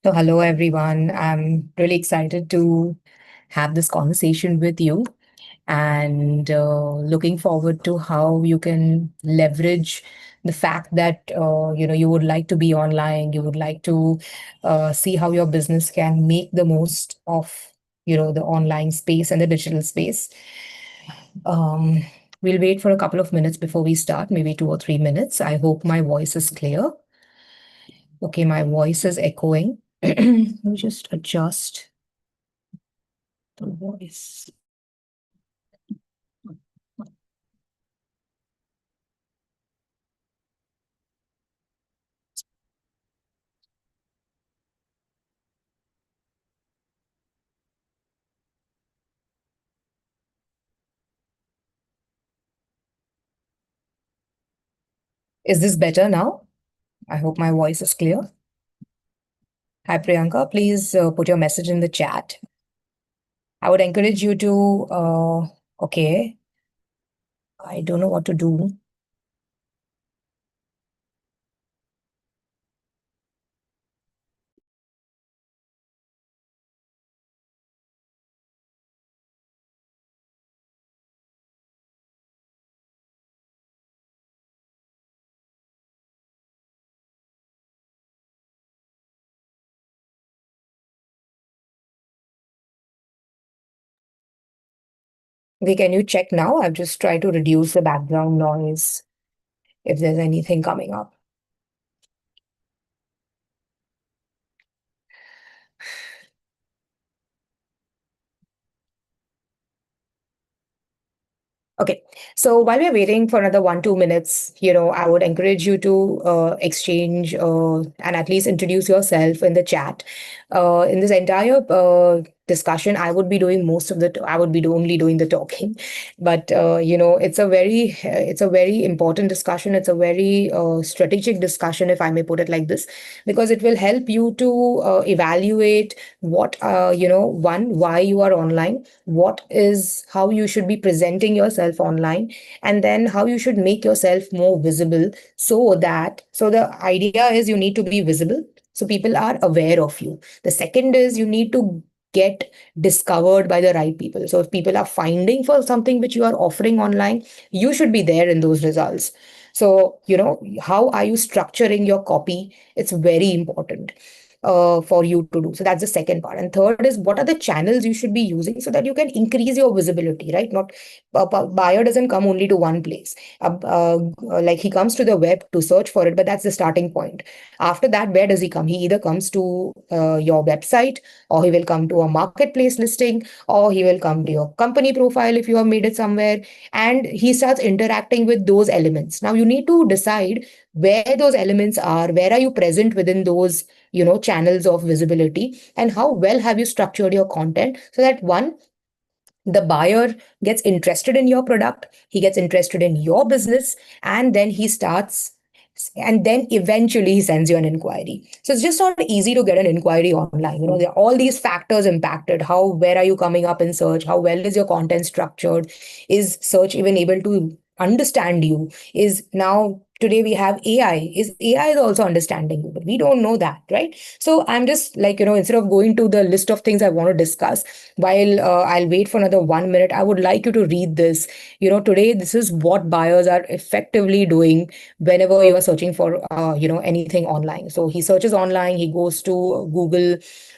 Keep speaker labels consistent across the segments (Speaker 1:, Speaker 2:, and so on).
Speaker 1: So, hello everyone. I'm really excited to have this conversation with you and looking forward to how you can leverage the fact that you would like to be online, you would like to see how your business can make the most of the online space and the digital space. Um, we'll wait for a couple of minutes before we start, maybe 2 or 3 minutes. I hope my voice is clear. Okay, my voice is echoing. Let me just adjust the voice. Is this better now? I hope my voice is clear. Hi, Priyanka. Please put your message in the chat. I would encourage you to, okay, I don't know what to do. Okay, can you check now? I've just tried to reduce the background noise if there's anything coming up. Okay, so while we're waiting for another 1, 2 minutes, I would encourage you to exchange and at least introduce yourself in the chat. In this entire discussion, I would be doing most of I would be only doing the talking, but it's a very important discussion. It's a very strategic discussion, if I may put it like this, because it will help you to evaluate what one, why you are online, what is how you should be presenting yourself online, and then how you should make yourself more visible, so the idea is you need to be visible so people are aware of you. The second is you need to get discovered by the right people. So if people are finding for something which you are offering online, you should be there in those results. So how are you structuring your copy? It's very important for you to do. So that's the second part. And third is what are the channels you should be using so that you can increase your visibility, right? Not a buyer doesn't come only to one place. Like he comes to the web to search for it, but that's the starting point. After that, where does he come? He either comes to your website, or he will come to a marketplace listing, or he will come to your company profile if you have made it somewhere, and he starts interacting with those elements. Now you need to decide where those elements are, where are you present within those channels of visibility, and how well have you structured your content so that one, the buyer gets interested in your product, he gets interested in your business, and then he starts, and then eventually he sends you an inquiry. So it's just not easy to get an inquiry online. There are all these factors impacted. Where are you coming up in search? How well is your content structured? Is search even able to understand you? Is now today we have AI. Is AI is also understanding you? But we don't know that, right? So I'm just like, instead of going to the list of things I want to discuss, while I'll wait for another 1 minute, I would like you to read this. Today, this is what buyers are effectively doing whenever you are searching for, anything online. So he searches online, he goes to Google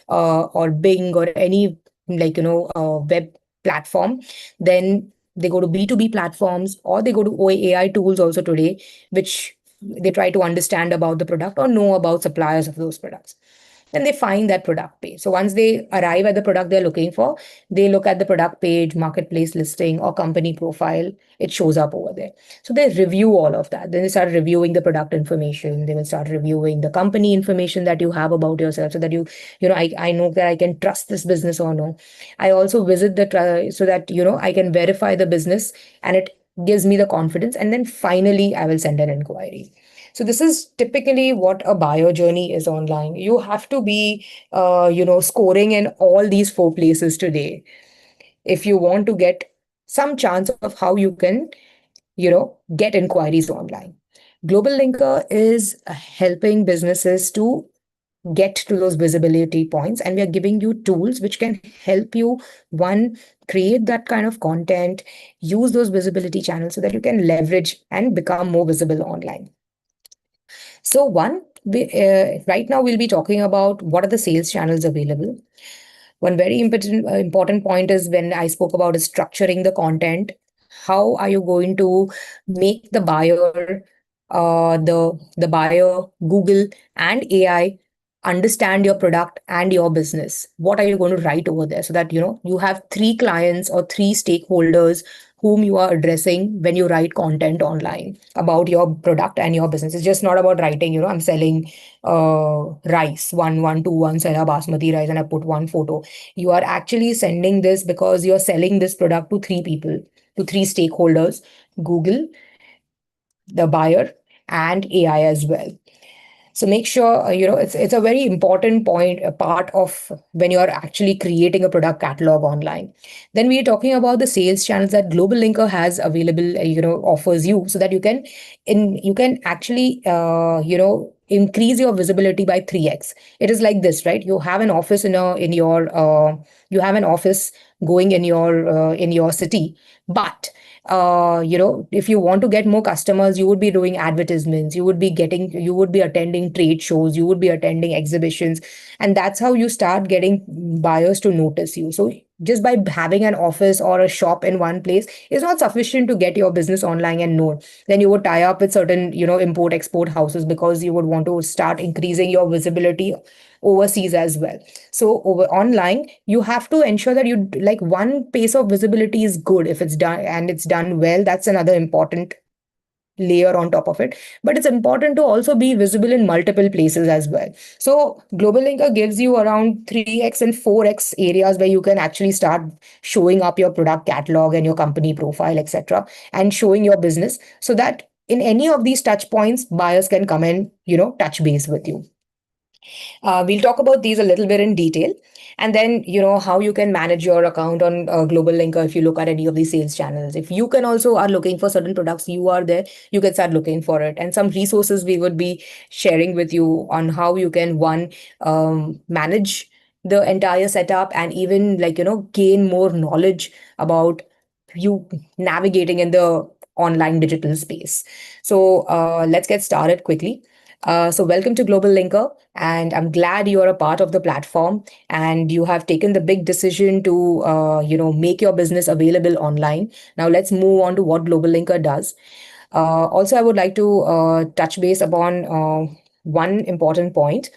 Speaker 1: or Bing or any web platform. Then they go to B2B platforms, or they go to AI tools also today, which they try to understand about the product or know about suppliers of those products. Then they find that product page. So once they arrive at the product they're looking for, they look at the product page, marketplace listing, or company profile. It shows up over there. So they review all of that. Then they start reviewing the product information. They will start reviewing the company information that you have about yourself, so that I know that I can trust this business or no. I also visit so that I can verify the business, and it gives me the confidence. And then finally, I will send an inquiry. So this is typically what a buyer journey is online. You have to be, scoring in all these four places today if you want to get some chance of how you can, get inquiries online. Global Linker is helping businesses to get to those visibility points, and we are giving you tools which can help you, one, create that kind of content, use those visibility channels so that you can leverage and become more visible online. So right now we'll be talking about what are the sales channels available. One very important point is when I spoke about is structuring the content. How are you going to make the buyer, the buyer, Google, and AI understand your product and your business? What are you going to write over there so that you have three clients or three stakeholders whom you are addressing when you write content online about your product and your business? It's just not about writing, I'm selling rice, 1121 Sela basmati rice, and I put one photo. You are actually sending this because you're selling this product to three people, to three stakeholders: Google, the buyer, and AI as well. So make sure it's a very important point, a part of when you're actually creating a product catalog online. Then we are talking about the sales channels that globalLinker has available, offers you, so that you can actually increase your visibility by 3x. It is like this, right? You have an office in your you have an office going in your city, but if you want to get more customers, you would be doing advertisements, you would be attending trade shows, you would be attending exhibitions, and that's how you start getting buyers to notice you. So just by having an office or a shop in one place is not sufficient to get your business online and known. Then you would tie up with certain, import export houses, because you would want to start increasing your visibility overseas as well. So over online, you have to ensure that you, like, one pace of visibility is good if it's done and it's done well. That's another important layer on top of it. But it's important to also be visible in multiple places as well. So globalLinker gives you around 3x and 4x areas where you can actually start showing up your product catalog and your company profile, etc., and showing your business, so that in any of these touch points, buyers can come and touch base with you. We'll talk about these a little bit in detail. And then, how you can manage your account on globalLinker if you look at any of these sales channels. If you can also are looking for certain products, you are there, you can start looking for it. And some resources we would be sharing with you on how you can, one, manage the entire setup, and even, like, gain more knowledge about you navigating in the online digital space. So let's get started quickly. So welcome to globalLinker, and I'm glad you are a part of the platform and you have taken the big decision to make your business available online. Now let's move on to what globalLinker does. Also, I would like to touch base upon one important point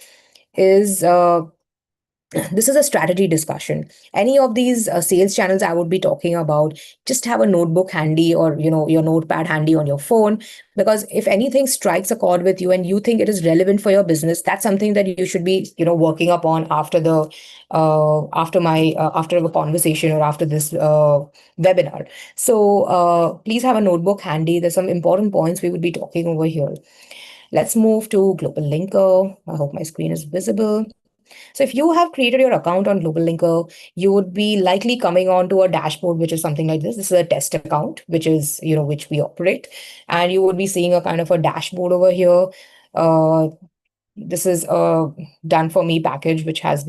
Speaker 1: is this is a strategy discussion. Any of these sales channels I would be talking about, just have a notebook handy, or your notepad handy on your phone, because if anything strikes a chord with you and you think it is relevant for your business, that's something that you should be working upon after the after the conversation or after this webinar. So please have a notebook handy. There's some important points we would be talking over here. Let's move to globalLinker. I hope my screen is visible. So if you have created your account on globalLinker, you would be likely coming on to a dashboard, which is something like this. This is a test account, which is, which we operate. And you would be seeing a kind of a dashboard over here. Uh, this is a done for me package which is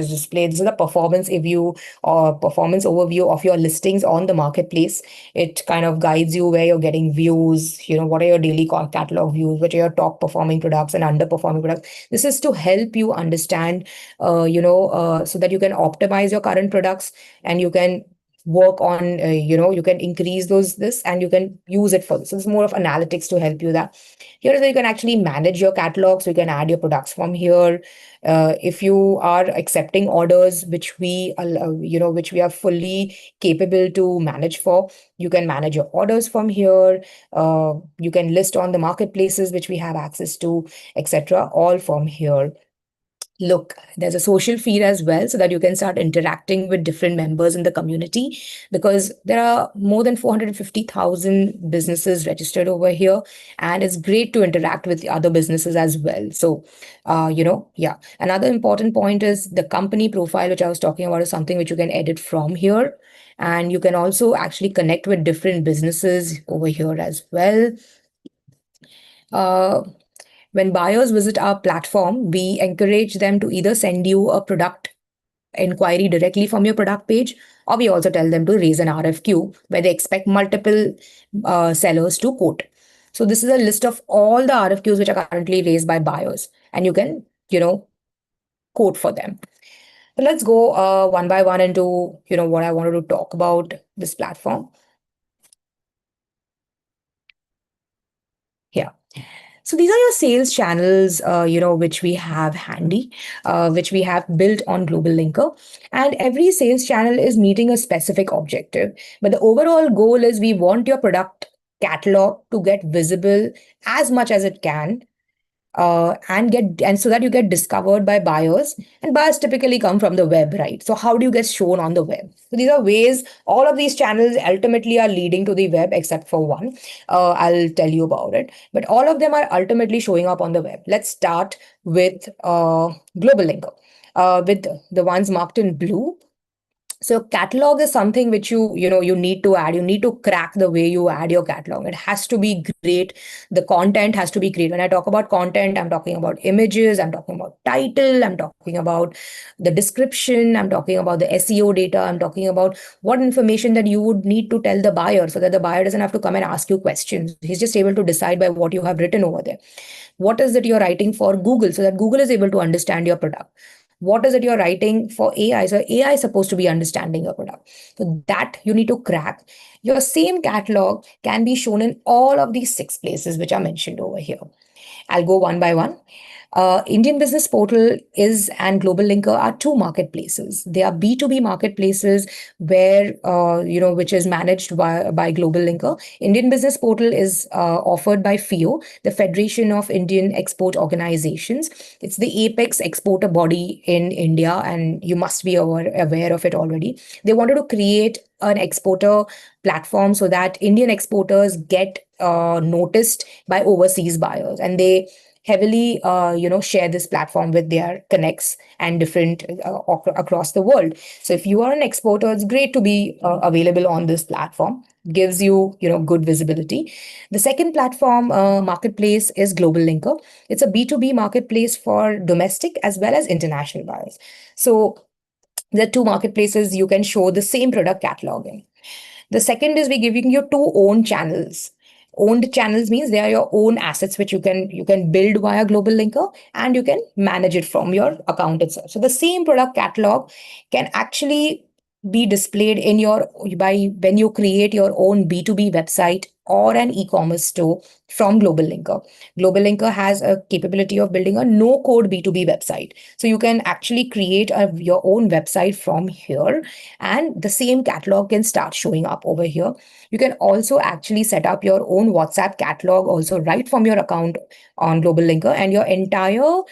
Speaker 1: displayed. This is a performance review or performance overview of your listings on the marketplace. It kind of guides you where you're getting views, what are your daily catalog views, which are your top performing products and underperforming products. This is to help you understand so that you can optimize your current products, and you can work on you can increase this, and you can use it for, so it's more of analytics to help you that. Here is where you can actually manage your catalog, so you can add your products from here. If you are accepting orders, which which we are fully capable to manage for, you can manage your orders from here. You can list on the marketplaces which we have access to, etc., all from here. Look, there's a social feed as well, so that you can start interacting with different members in the community, because there are more than 450,000 businesses registered over here, and it's great to interact with the other businesses as well. So, yeah. Another important point is the company profile, which I was talking about, is something which you can edit from here. And you can also actually connect with different businesses over here as well. Uh, When buyers visit our platform, we encourage them to either send you a product inquiry directly from your product page, or we also tell them to raise an RFQ where they expect multiple sellers to quote. So this is a list of all the RFQs which are currently raised by buyers, and you can, quote for them. So let's go one by one into, what I wanted to talk about this platform. Yeah. So these are your sales channels, which we have handy, which we have built on globalLinker. And every sales channel is meeting a specific objective. But the overall goal is we want your product catalog to get visible as much as it can, and so that you get discovered by buyers, and buyers typically come from the web, right? So how do you get shown on the web? So these are ways. All of these channels ultimately are leading to the web except for one. I'll tell you about it, but all of them are ultimately showing up on the web. Let's start with globalLinker, with the ones marked in blue. So catalog is something which you need to add. You need to crack the way you add your catalog. It has to be great. The content has to be great. When I talk about content, I'm talking about images, I'm talking about title, I'm talking about the description, I'm talking about the SEO data, I'm talking about what information that you would need to tell the buyer so that the buyer doesn't have to come and ask you questions. He's just able to decide by what you have written over there. What is it you're writing for Google so that Google is able to understand your product? What is it you're writing for AI? So AI is supposed to be understanding your product. So that you need to crack. Your same catalog can be shown in all of these 6 places which are mentioned over here. I'll go one by one. Indian Business Portal is and globalLinker are two marketplaces. They are B2B marketplaces where which is managed by globalLinker. Indian Business Portal is offered by FIO, the Federation of Indian Export Organizations. It's the apex exporter body in India, and you must be aware of it already. They wanted to create an exporter platform so that Indian exporters get noticed by overseas buyers, and they heavily share this platform with their connects and different across the world. So if you are an exporter, it's great to be available on this platform. Gives you good visibility. The second platform marketplace is globalLinker. It's a B2B marketplace for domestic as well as international buyers. So the two marketplaces you can show the same product catalog in. The second is we're giving you two owned channels. Owned channels means they are your own assets which you can build via globalLinker, and you can manage it from your account itself. So the same product catalog can actually be displayed in your by when you create your own B2B website or an e-commerce store from globalLinker. globalLinker has a capability of building a no code B2B website. So you can actually create your own website from here, and the same catalog can start showing up over here. You can also actually set up your own WhatsApp catalog also right from your account on globalLinker, and your entire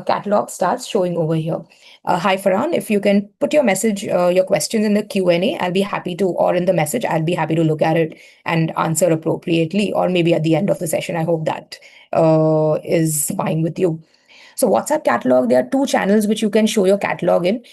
Speaker 1: catalog starts showing over here. Hi Farhan, if you can put your message, your questions in the Q&A, I'll be happy to, or in the message, I'll be happy to look at it and answer appropriately, or maybe at the end of the session. I hope that is fine with you. So WhatsApp catalog, there are two channels which you can show your catalog in.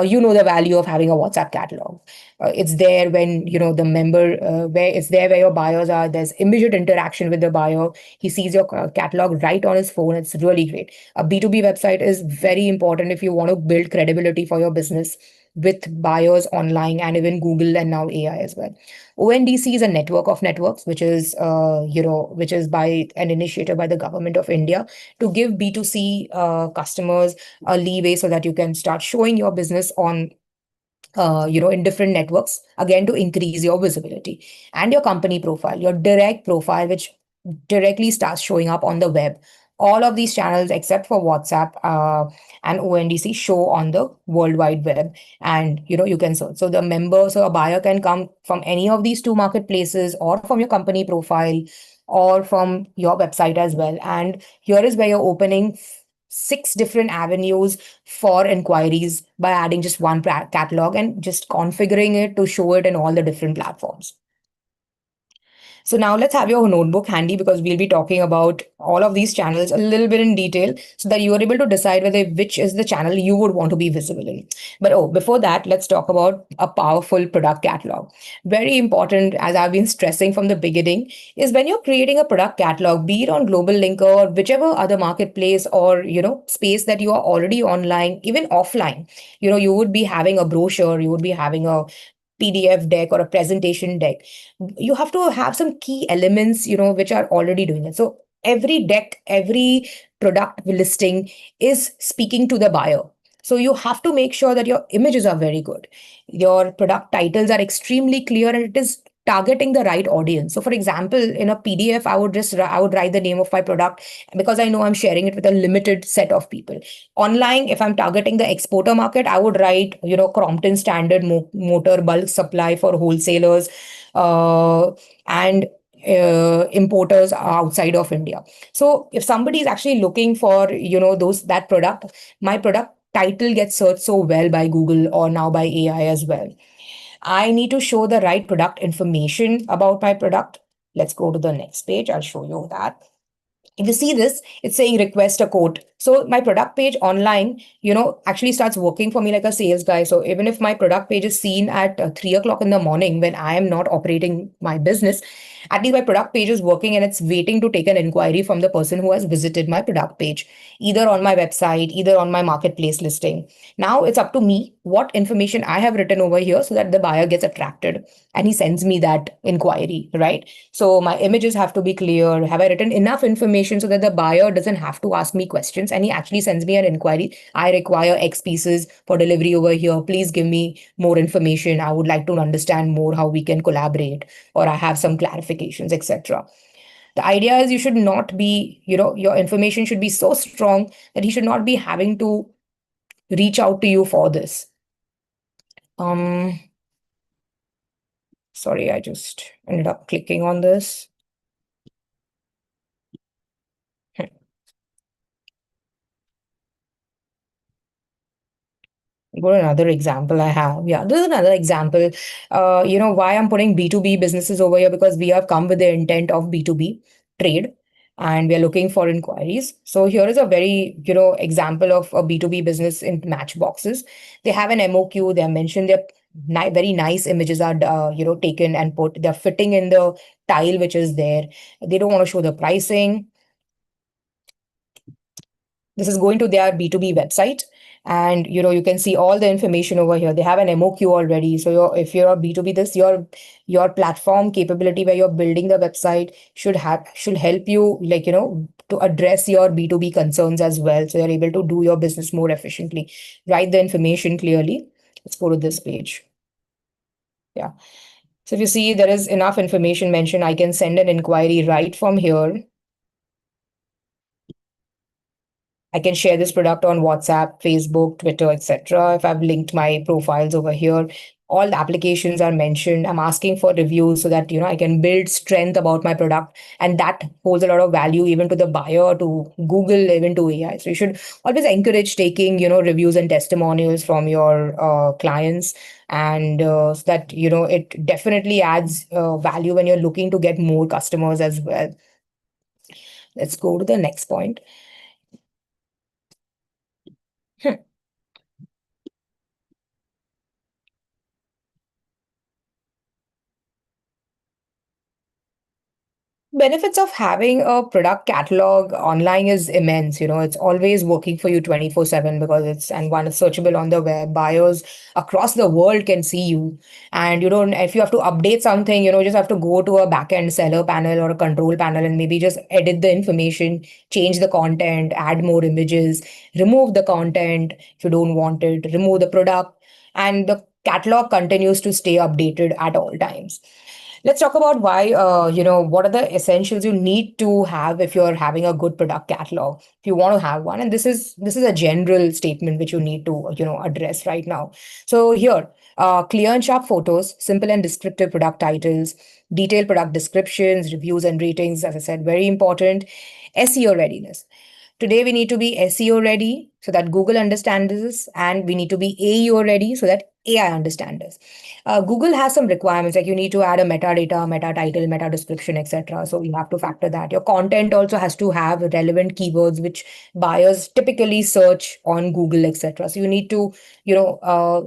Speaker 1: You know the value of having a WhatsApp catalog. It's there when the member where it's there where your buyers are. There's immediate interaction with the buyer. He sees your catalog right on his phone. It's really great. A B2B website is very important if you want to build credibility for your business with buyers online and even Google and now AI as well. ONDC is a network of networks, which is by an initiative by the government of India to give B2C customers a leeway so that you can start showing your business on in different networks, again, to increase your visibility and your company profile, your direct profile, which directly starts showing up on the web. All of these channels, except for WhatsApp and ONDC, show on the World Wide Web, and you can search. So the member, so a buyer can come from any of these two marketplaces, or from your company profile, or from your website as well. And here is where you're opening 6 different avenues for inquiries by adding just one catalog and just configuring it to show it in all the different platforms. So now let's have your notebook handy because we'll be talking about all of these channels a little bit in detail so that you are able to decide whether which is the channel you would want to be visible in. But before that, let's talk about a powerful product catalog. Very important, as I've been stressing from the beginning, is when you're creating a product catalog, be it on globalLinker or whichever other marketplace or space that you are already online, even offline. You would be having a brochure, you would be having a PDF deck or a presentation deck. You have to have some key elements, which are already doing it. So every deck, every product listing is speaking to the buyer. So you have to make sure that your images are very good. Your product titles are extremely clear and it is targeting the right audience. So for example, in a PDF, I would write the name of my product because I know I'm sharing it with a limited set of people. Online, if I'm targeting the exporter market, I would write, Crompton Standard Motor Bulk Supply for wholesalers and importers outside of India. So if somebody is actually looking for, that product, my product title gets searched so well by Google or now by AI as well. I need to show the right product information about my product. Let's go to the next page. I'll show you that. If you see this, it's saying request a quote. So my product page online, actually starts working for me like a sales guy. So even if my product page is seen at 3 o'clock in the morning when I am not operating my business, at least my product page is working and it's waiting to take an inquiry from the person who has visited my product page, either on my website, either on my marketplace listing. Now it's up to me what information I have written over here so that the buyer gets attracted and he sends me that inquiry, right? So my images have to be clear. Have I written enough information so that the buyer doesn't have to ask me questions and he actually sends me an inquiry? I require X pieces for delivery over here. Please give me more information. I would like to understand more how we can collaborate, or I have some clarifications, etc. The idea is you should not be, your information should be so strong that he should not be having to reach out to you for this. Um, Sorry, I just ended up clicking on this. Go to another example I have. Yeah, this is another example. Why I'm putting B2B businesses over here, because we have come with the intent of B2B trade and we are looking for inquiries. So here is a very, example of a B2B business in Matchboxes. They have an MOQ. They have mentioned their very nice images are, taken and put. They're fitting in the tile which is there. They don't want to show the pricing. This is going to their B2B website. And you can see all the information over here. They have an MOQ already. So if you're a B2B, your platform capability where you're building the website should help you, to address your B2B concerns as well. So you're able to do your business more efficiently. Write the information clearly. Let's go to this page. Yeah. So if you see there is enough information mentioned, I can send an inquiry right from here. I can share this product on WhatsApp, Facebook, Twitter, etc. If I've linked my profiles over here, all the applications are mentioned. I'm asking for reviews so that I can build strength about my product, and that holds a lot of value even to the buyer, to Google, even to AI. So you should always encourage taking reviews and testimonials from your clients, and so that it definitely adds value when you're looking to get more customers as well. Let's go to the next point. Benefits of having a product catalog online is immense. It's always working for you 24/7 because it's searchable on the web. Buyers across the world can see you. And if you have to update something, just have to go to a backend seller panel or a control panel and maybe just edit the information, change the content, add more images, remove the content if you don't want it, remove the product. And the catalog continues to stay updated at all times. Let's talk about why, what are the essentials you need to have if you're having a good product catalog, if you want to have one. And this is a general statement which you need to, address right now. So here, clear and sharp photos, simple and descriptive product titles, detailed product descriptions, reviews and ratings, as I said, very important. SEO readiness. Today, we need to be SEO ready. so that Google understands this, and we need to be AEO ready so that AI understands this. Google has some requirements, like you need to add a metadata, meta title, meta description, etc. So you have to factor that. Your content also has to have relevant keywords which buyers typically search on Google, etc. So you need to,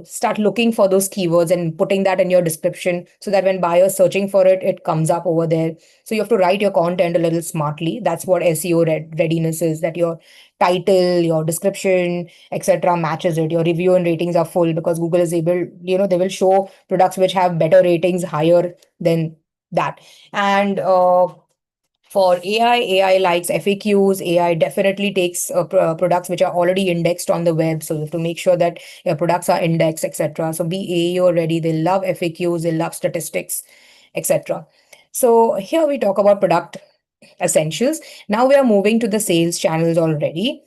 Speaker 1: start looking for those keywords and putting that in your description so that when buyers searching for it, it comes up over there. So you have to write your content a little smartly. That's what SEO readiness is, that your title, your description, etc. matches it. Your review and ratings are full because Google is able, they will show products which have better ratings higher than that. And for AI likes FAQs. AI definitely takes products which are already indexed on the web. So you have to make sure that your products are indexed, etc. So be AEO ready. They love FAQs, they love statistics, etc. So here we talk about product essentials. Now we are moving to the sales channels already,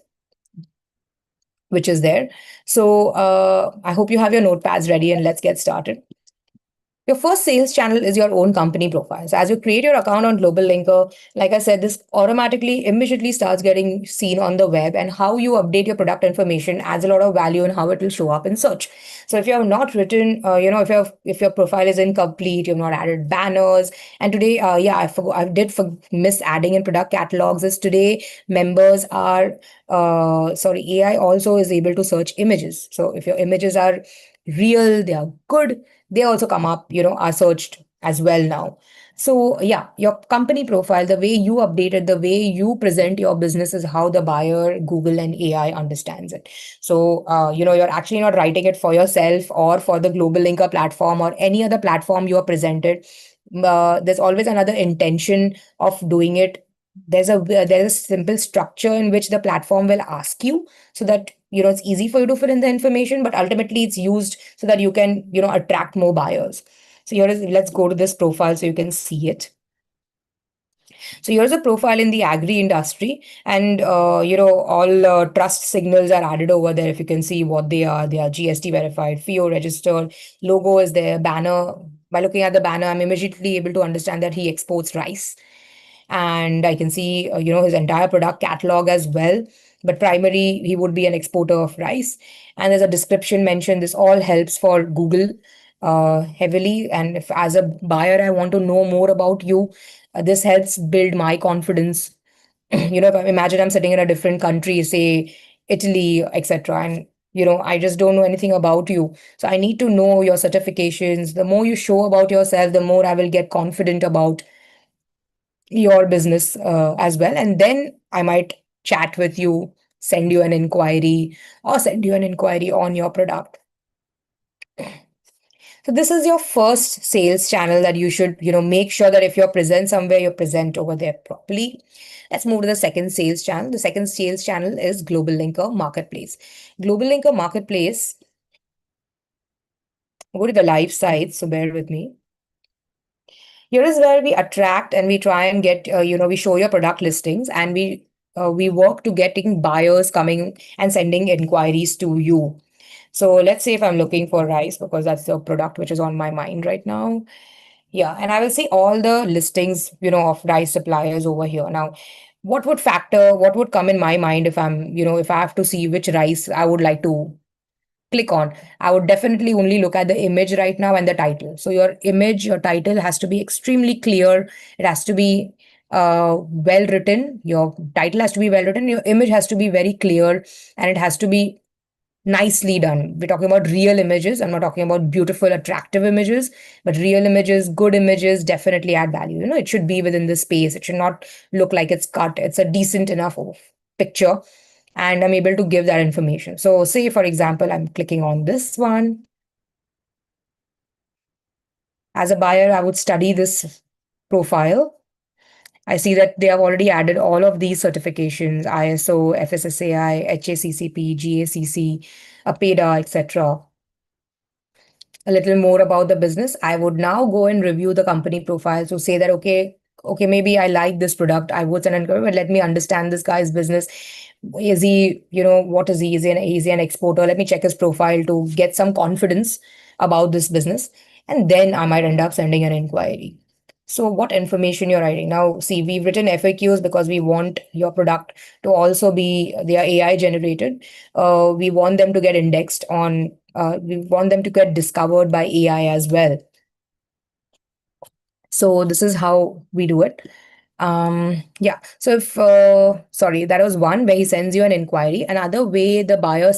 Speaker 1: which is there. So I hope you have your notepads ready and let's get started. Your first sales channel is your own company profile. So as you create your account on globalLinker, like I said, this automatically, immediately starts getting seen on the web, and how you update your product information adds a lot of value in how it will show up in search. So if you have not written, if your profile is incomplete, you've not added banners, and today, I did miss adding in product catalogs. Is today members are, AI also is able to search images. So if your images are real, they are good, they also come up, are searched as well now. So yeah, your company profile, the way you update it, the way you present your business is how the buyer, Google and AI understands it. So you're actually not writing it for yourself or for the global linker platform or any other platform you are presented. There's always another intention of doing it. There's a simple structure in which the platform will ask you, so that it's easy for you to fill in the information, but ultimately it's used so that you can attract more buyers. So let's go to this profile so you can see it. So here's a profile in the agri industry, and all trust signals are added over there. If you can see what they are GST verified, FIO registered, logo is there, banner. By looking at the banner, I'm immediately able to understand that he exports rice, and I can see his entire product catalog as well. But primary, he would be an exporter of rice, and there's a description mentioned. This all helps for Google heavily, and if as a buyer I want to know more about you, this helps build my confidence. If I imagine I'm sitting in a different country, say Italy, etc., and I just don't know anything about you, so I need to know your certifications. The more you show about yourself, the more I will get confident about your business as well. And then I might chat with you, send you an inquiry, or send you an inquiry on your product. So this is your first sales channel that you should, make sure that if you're present somewhere, you're present over there properly. Let's move to the second sales channel. The second sales channel is Global Linker Marketplace. Global Linker Marketplace, go to the live site, so bear with me. Here is where we attract and we try and get, we show your product listings, and we work to getting buyers coming and sending inquiries to you. So let's say if I'm looking for rice, because that's the product which is on my mind right now. Yeah, and I will see all the listings, of rice suppliers over here. Now, what would come in my mind if if I have to see which rice I would like to click on? I would definitely only look at the image right now and the title. So your image, your title has to be extremely clear. It has to be well written. Your title has to be well written. Your image has to be very clear, and it has to be nicely done. We're talking about real images. I'm not talking about beautiful, attractive images, but real images, good images definitely add value. It should be within the space. It should not look like it's cut. It's a decent enough picture, and I'm able to give that information. So say, for example, I'm clicking on this one. As a buyer, I would study this profile. I see that they have already added all of these certifications: ISO, FSSAI, HACCP, GACC, APEDA, etc. A little more about the business. I would now go and review the company profile to say that, okay, maybe I like this product. I would send an inquiry, but let me understand this guy's business. Is he, what is he? Is he an exporter? Let me check his profile to get some confidence about this business. And then I might end up sending an inquiry. So what information you're writing? Now, see, we've written FAQs because we want your product to also be, they are AI generated. We want them to get indexed on, we want them to get discovered by AI as well. So this is how we do it. Yeah. So if, sorry, that was one where he sends you an inquiry. Another way the buyer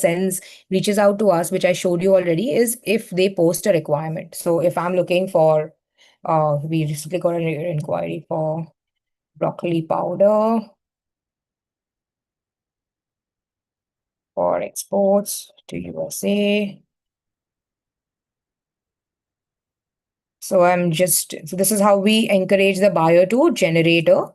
Speaker 1: reaches out to us, which I showed you already, is if they post a requirement. So if I'm looking for, we recently got an inquiry for broccoli powder for exports to USA. So this is how we encourage the buyer to generate a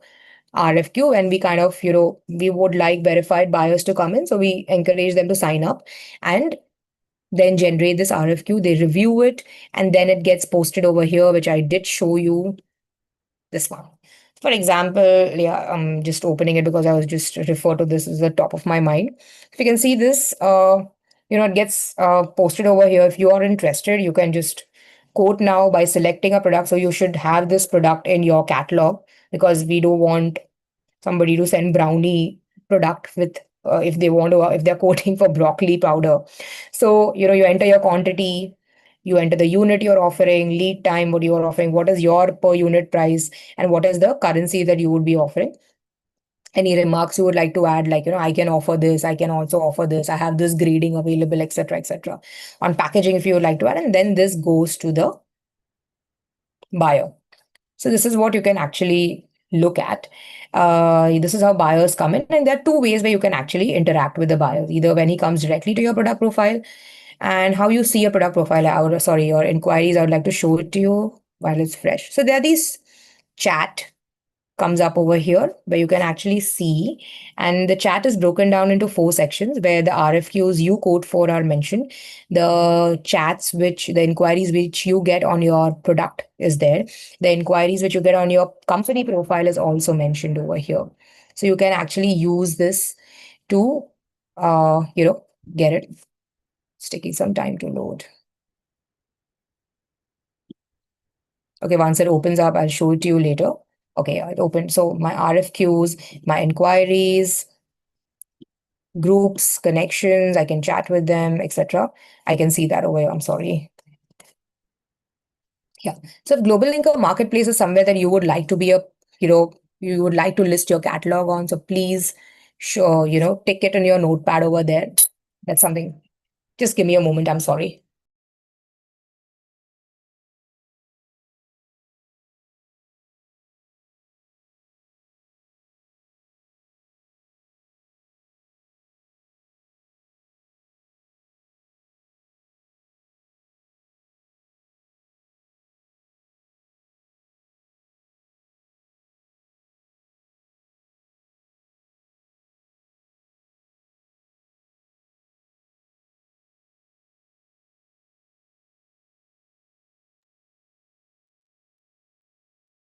Speaker 1: RFQ, and we kind of, we would like verified buyers to come in. So we encourage them to sign up and then generate this RFQ. They review it, and then it gets posted over here, which I did show you, this one. For example, yeah, I'm just opening it because I was just refer to this as the top of my mind. If you can see this, it gets posted over here. If you are interested, you can just quote now by selecting a product. So you should have this product in your catalog, because we don't want somebody to send brownie product with, if they want to, if they're quoting for broccoli powder. So you enter your quantity, you enter the unit you're offering, lead time what you're offering, what is your per unit price, and what is the currency that you would be offering. Any remarks you would like to add, like, I can offer this, I can also offer this, I have this grading available, etc., etc. On packaging, if you would like to add, and then this goes to the buyer. So this is what you can actually look at. This is how buyers come in, and there are two ways where you can actually interact with the buyer. Either when he comes directly to your product profile, and how you see a product profile, or sorry, your inquiries. I would like to show it to you while it's fresh. So there are these chat comes up over here where you can actually see, and the chat is broken down into 4 sections where the RFQs you quote for are mentioned. The inquiries which you get on your product is there. The inquiries which you get on your company profile is also mentioned over here. So you can actually use this to, get it. It's taking some time to load. Okay, once it opens up, I'll show it to you later. Okay, it opened. So my RFQs, my inquiries, groups, connections, I can chat with them, etc. I can see that over here. I'm sorry. Yeah. So if globalLinker Marketplace is somewhere that you would like to be you would like to list your catalog on, so please show, tick it in your notepad over there. That's something. Just give me a moment. I'm sorry.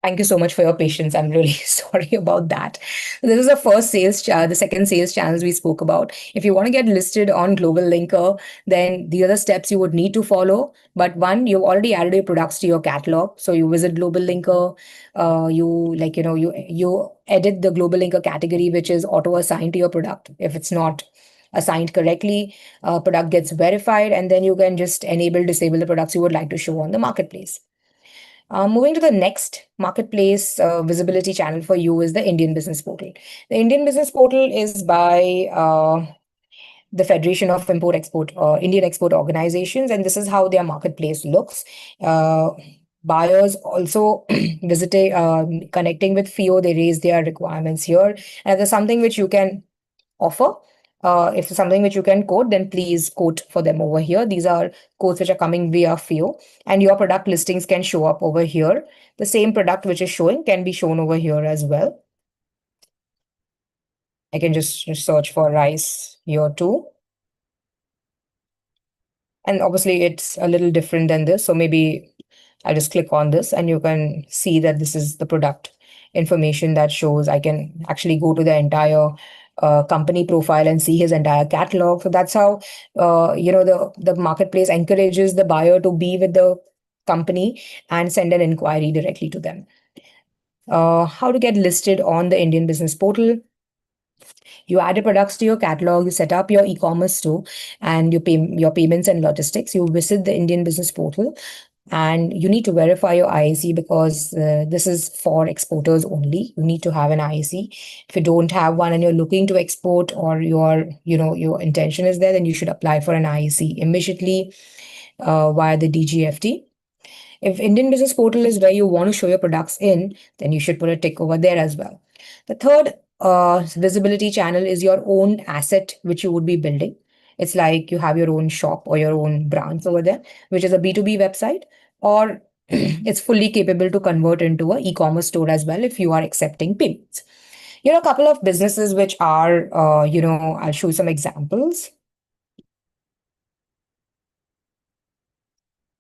Speaker 1: Thank you so much for your patience. I'm really sorry about that. This is the the second sales channels we spoke about. If you want to get listed on globalLinker, then the other steps you would need to follow. But one, you've already added your products to your catalog. So you visit globalLinker, you edit the globalLinker category, which is auto assigned to your product. If it's not assigned correctly, product gets verified, and then you can just disable the products you would like to show on the marketplace. Moving to the next marketplace visibility channel for you is the Indian Business Portal. The Indian Business Portal is by the Federation of Import Export Indian Export Organizations, and this is how their marketplace looks. Buyers also visiting, connecting with FIO, they raise their requirements here, and there's something which you can offer. If it's something which you can quote, then please quote for them over here. These are quotes which are coming via FIO, and your product listings can show up over here. The same product which is showing can be shown over here as well. I can just search for rice here too. And obviously it's a little different than this. So maybe I'll just click on this and you can see that this is the product information that shows. I can actually go to the entire company profile and see his entire catalog. So that's how, the marketplace encourages the buyer to be with the company and send an inquiry directly to them. How to get listed on the Indian business portal. You add your products to your catalog, you set up your e-commerce store and your payments and logistics. You visit the Indian business portal and you need to verify your IAC because this is for exporters only. You need to have an IAC. If you don't have one and you're looking to export or your intention is there, then you should apply for an IAC immediately via the DGFT. If Indian Business Portal is where you want to show your products in, then you should put a tick over there as well. The third visibility channel is your own asset, which you would be building. It's like you have your own shop or your own branch over there, which is a B2B website, or it's fully capable to convert into an e-commerce store as well if you are accepting payments. A couple of businesses which are, I'll show you some examples.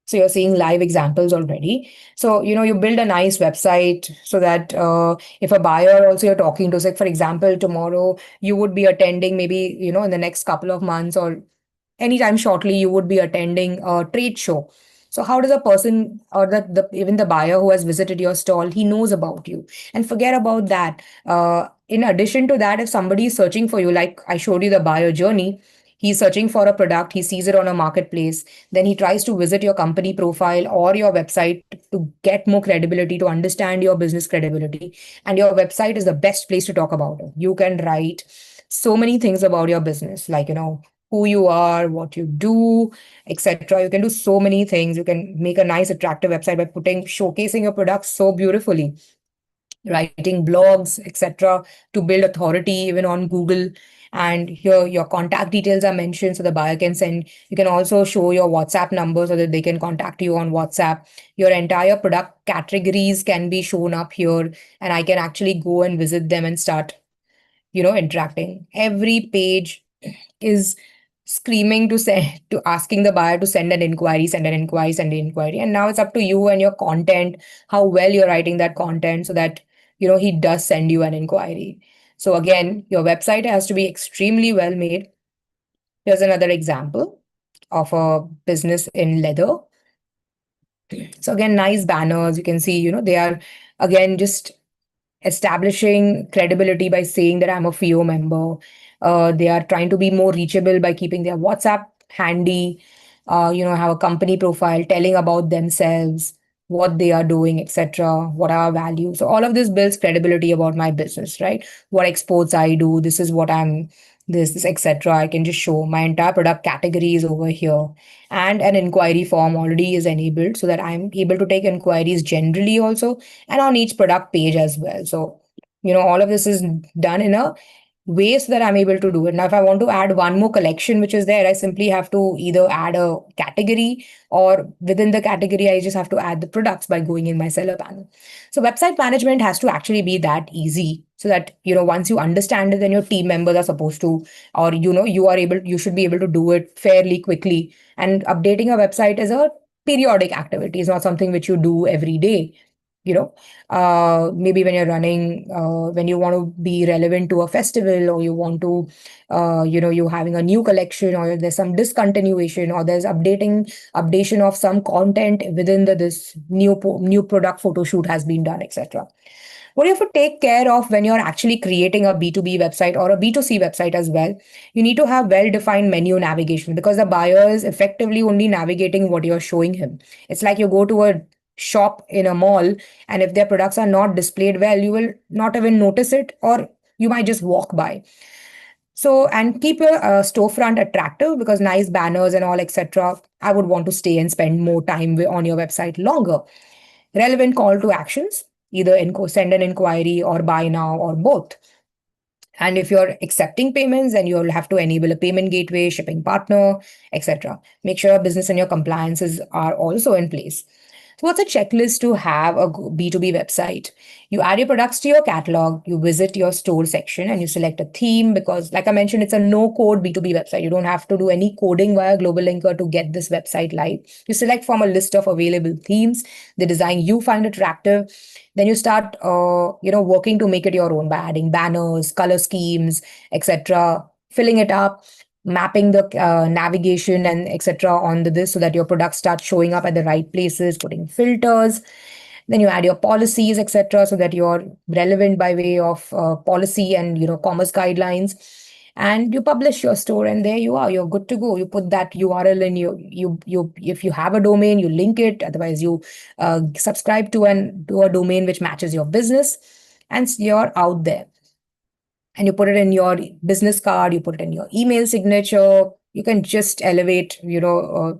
Speaker 1: So you're seeing live examples already. So, you build a nice website so that if a buyer also you're talking to, say, for example, tomorrow you would be attending maybe, in the next couple of months or anytime shortly, you would be attending a trade show. So how does a person or even the buyer who has visited your stall, he knows about you. And forget about that. In addition to that, if somebody is searching for you, like I showed you the buyer journey, he's searching for a product, he sees it on a marketplace, then he tries to visit your company profile or your website to get more credibility, to understand your business credibility. And your website is the best place to talk about it. You can write so many things about your business, like, who you are, what you do, etc. You can do so many things. You can make a nice, attractive website by showcasing your products so beautifully, writing blogs, etc., to build authority even on Google. And here your contact details are mentioned so the buyer can send. You can also show your WhatsApp number so that they can contact you on WhatsApp. Your entire product categories can be shown up here, and I can actually go and visit them and start interacting. Every page is screaming to say to asking the buyer to send an inquiry, send an inquiry, send an inquiry. And now it's up to you and your content, how well you're writing that content so that he does send you an inquiry. So again, your website has to be extremely well made. Here's another example of a business in leather. So again, nice banners. You can see, they are again just establishing credibility by saying that I'm a FIO member. They are trying to be more reachable by keeping their WhatsApp handy, have a company profile, telling about themselves, what they are doing, etc., what are our values. So all of this builds credibility about my business, right? What exports I do, this is what I'm, this, etc. I can just show my entire product categories over here. And an inquiry form already is enabled so that I'm able to take inquiries generally also and on each product page as well. So, all of this is done in a way so that I'm able to do it. Now, if I want to add one more collection which is there, I simply have to either add a category or within the category, I just have to add the products by going in my seller panel. So website management has to actually be that easy so that, once you understand it, then your team members are supposed to, or, you should be able to do it fairly quickly. And updating a website is a periodic activity. It's not something which you do every day. Maybe when you're running, when you want to be relevant to a festival, or you want to, you're having a new collection, or there's some discontinuation, or there's updation of some content within this new product photo shoot has been done, etc. What you have to take care of when you're actually creating a B2B website or a B2C website as well, you need to have well-defined menu navigation because the buyer is effectively only navigating what you're showing him. It's like you go to a shop in a mall, and if their products are not displayed well, you will not even notice it, or you might just walk by. So, and keep your storefront attractive because nice banners and all, etc. I would want to stay and spend more time on your website longer. Relevant call to actions, either send an inquiry or buy now or both. And if you're accepting payments, then you'll have to enable a payment gateway, shipping partner, etc. Make sure your business and your compliances are also in place. So what's a checklist to have a B2B website? You add your products to your catalog, you visit your store section, and you select a theme because, like I mentioned, it's a no-code B2B website. You don't have to do any coding via globalLinker to get this website live. You select from a list of available themes, the design you find attractive. Then you start, working to make it your own by adding banners, color schemes, etc., filling it up, mapping the navigation and etc. on this so that your products start showing up at the right places, putting filters. Then you add your policies, etc., so that you're relevant by way of policy and commerce guidelines. And you publish your store, and there you are. You're good to go. You put that URL in. You if you have a domain, you link it. Otherwise, you subscribe to a domain which matches your business, and you're out there. And you put it in your business card, you put it in your email signature. You can just elevate,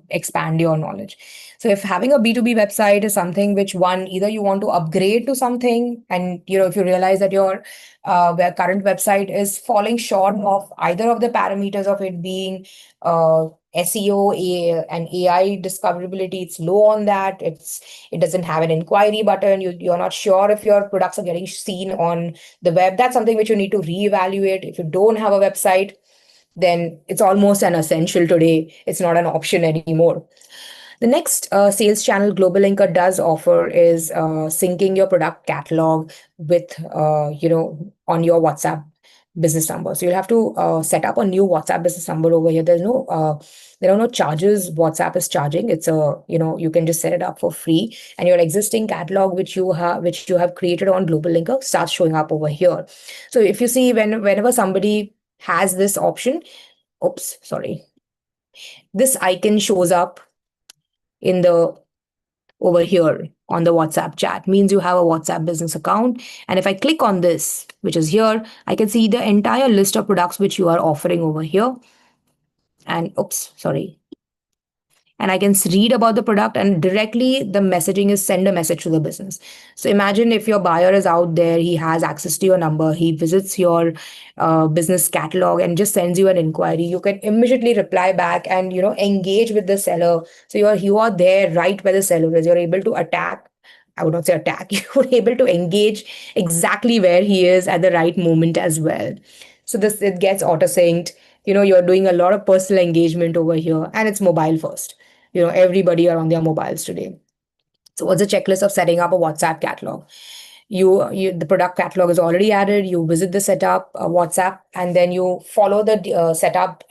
Speaker 1: expand your knowledge. So if having a B2B website is something which, one, either you want to upgrade to something, and if you realize that your current website is falling short of either of the parameters of it being SEO and AI discoverability, it's low on that. It doesn't have an inquiry button. You're not sure if your products are getting seen on the web. That's something which you need to reevaluate. If you don't have a website, then it's almost an essential today. It's not an option anymore. The next sales channel globalLinker does offer is syncing your product catalog with, on your WhatsApp business number. So you'll have to set up a new WhatsApp business number over here. There are no charges WhatsApp is charging. It's you can just set it up for free, and your existing catalog which you have created on globalLinker starts showing up over here. So if you see, whenever somebody has this option, oops, sorry, this icon shows up in the over here on the WhatsApp chat, means you have a WhatsApp business account. And if I click on this, which is here, I can see the entire list of products which you are offering over here. And oops, sorry, and I can read about the product, and directly the messaging is send a message to the business. So imagine if your buyer is out there, he has access to your number, he visits your business catalog and just sends you an inquiry. You can immediately reply back and engage with the seller. So you are there right where the seller is. You're able to attack. I would not say attack. You're able to engage exactly where he is at the right moment as well. So this it gets auto synced. You're doing a lot of personal engagement over here, and it's mobile first. Everybody are on their mobiles today. So what's the checklist of setting up a WhatsApp catalog? You the product catalog is already added. You visit the setup WhatsApp, and then you follow the setup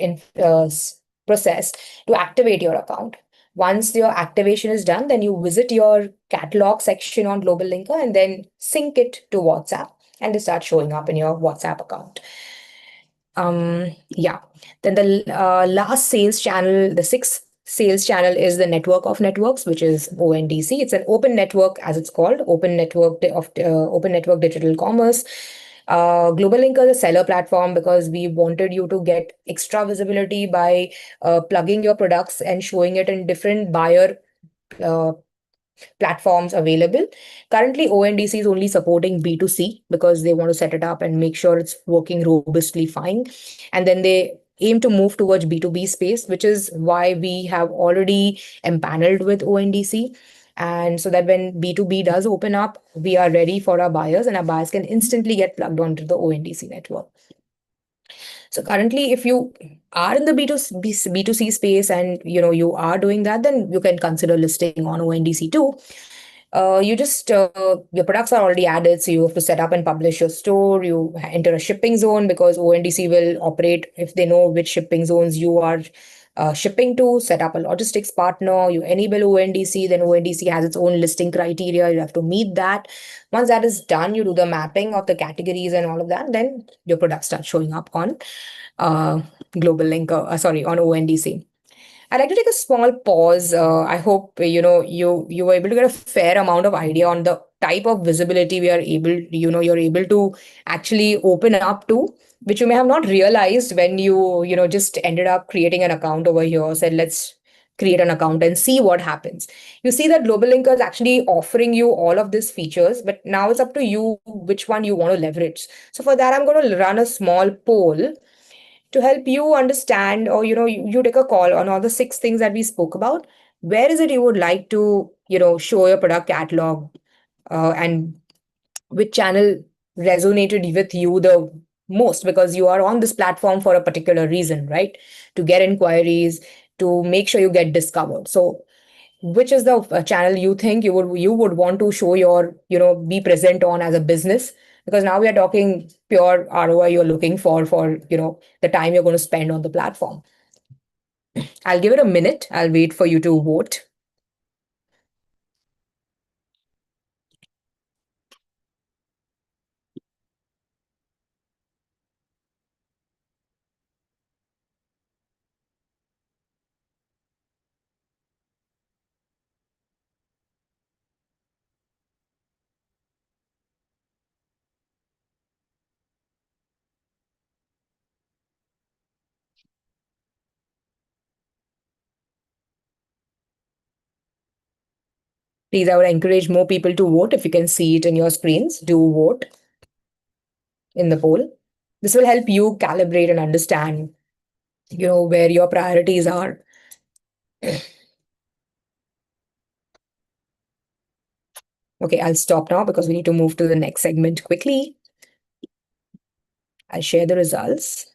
Speaker 1: process to activate your account. Once your activation is done, then you visit your catalog section on globalLinker and then sync it to WhatsApp, and it starts showing up in your WhatsApp account. Yeah. Then the last sales channel, the sixth sales channel, is the network of networks, which is ONDC. It's an open network, as it's called, open network digital commerce. globalLinker is a seller platform because we wanted you to get extra visibility by plugging your products and showing it in different buyer uh, platforms available. Currently, ONDC is only supporting B2C because they want to set it up and make sure it's working robustly fine. And then they aim to move towards B2B space, which is why we have already empaneled with ONDC. And so that when B2B does open up, we are ready for our buyers, and our buyers can instantly get plugged onto the ONDC network. So currently, if you are in the B2C space and you are doing that, then you can consider listing on ONDC too. Your products are already added, so you have to set up and publish your store. You enter a shipping zone because ONDC will operate if they know which shipping zones you are shipping to. Set up a logistics partner. You enable ONDC, then ONDC has its own listing criteria. You have to meet that. Once that is done, you do the mapping of the categories and all of that. Then your products start showing up on globalLinker. On ONDC. I'd like to take a small pause. I hope you were able to get a fair amount of idea on the type of visibility we are able you're able to actually open up to, which you may have not realized when you just ended up creating an account over here. Said let's create an account and see what happens. You see that globalLinker is actually offering you all of these features, but now it's up to you which one you want to leverage. So for that, I'm going to run a small poll to help you understand, or you take a call on all the six things that we spoke about. Where is it you would like to show your product catalog, and which channel resonated with you the most, because you are on this platform for a particular reason, right? To get inquiries, to make sure you get discovered. So which is the channel you think you would want to show your be present on as a business? Because now we are talking pure ROI you're looking for the time you're going to spend on the platform. I'll give it a minute. I'll wait for you to vote. Please, I would encourage more people to vote. If you can see it in your screens, do vote in the poll. This will help you calibrate and understand, where your priorities are. Okay, I'll stop now because we need to move to the next segment quickly. I'll share the results.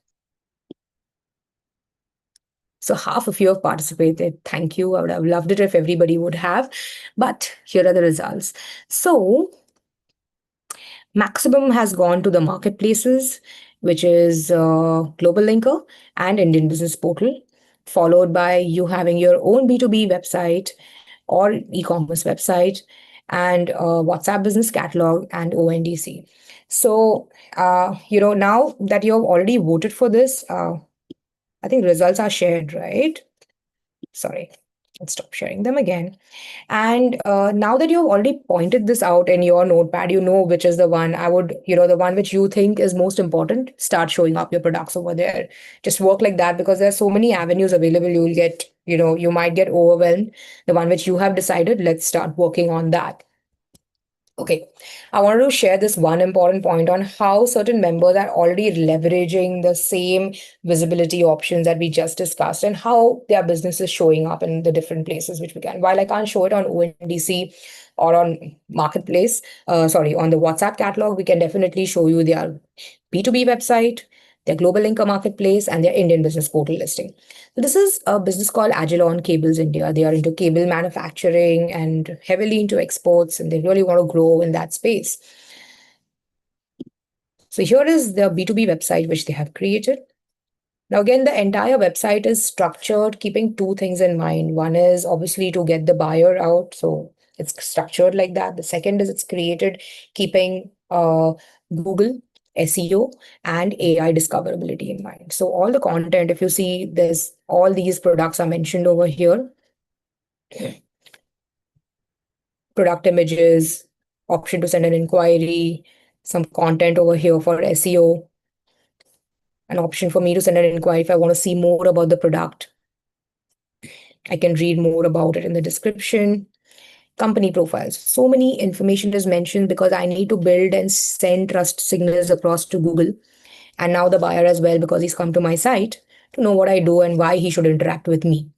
Speaker 1: So half of you have participated. Thank you. I would have loved it if everybody would have. But here are the results. So maximum has gone to the marketplaces, which is globalLinker and Indian Business Portal, followed by you having your own B2B website or e-commerce website, and WhatsApp Business Catalog and ONDC. So, now that you have already voted for this, I think results are shared, right? Sorry, let's stop sharing them again. And now that you've already pointed this out in your notepad, you know which is the one I would, the one which you think is most important, start showing up your products over there. Just work like that because there's so many avenues available. You'll get, you might get overwhelmed. The one which you have decided, let's start working on that. Okay, I wanted to share this one important point on how certain members are already leveraging the same visibility options that we just discussed and how their business is showing up in the different places which we can. While I can't show it on ONDC or on Marketplace, on the WhatsApp catalog, we can definitely show you their B2B website, their globalLinker marketplace, and their Indian business portal listing. So this is a business called Agilon Cables India. They are into cable manufacturing and heavily into exports, and they really want to grow in that space. So here is the B2B website which they have created. Now, again, the entire website is structured keeping two things in mind. One is obviously to get the buyer out. So it's structured like that. The second is it's created keeping Google, SEO, and AI discoverability in mind. So all the content, if you see, there's all these products are mentioned over here. Product images, option to send an inquiry, some content over here for SEO, an option for me to send an inquiry if I want to see more about the product. I can read more about it in the description. Company profiles. So many information is mentioned because I need to build and send trust signals across to Google. And now the buyer as well, because he's come to my site to know what I do and why he should interact with me.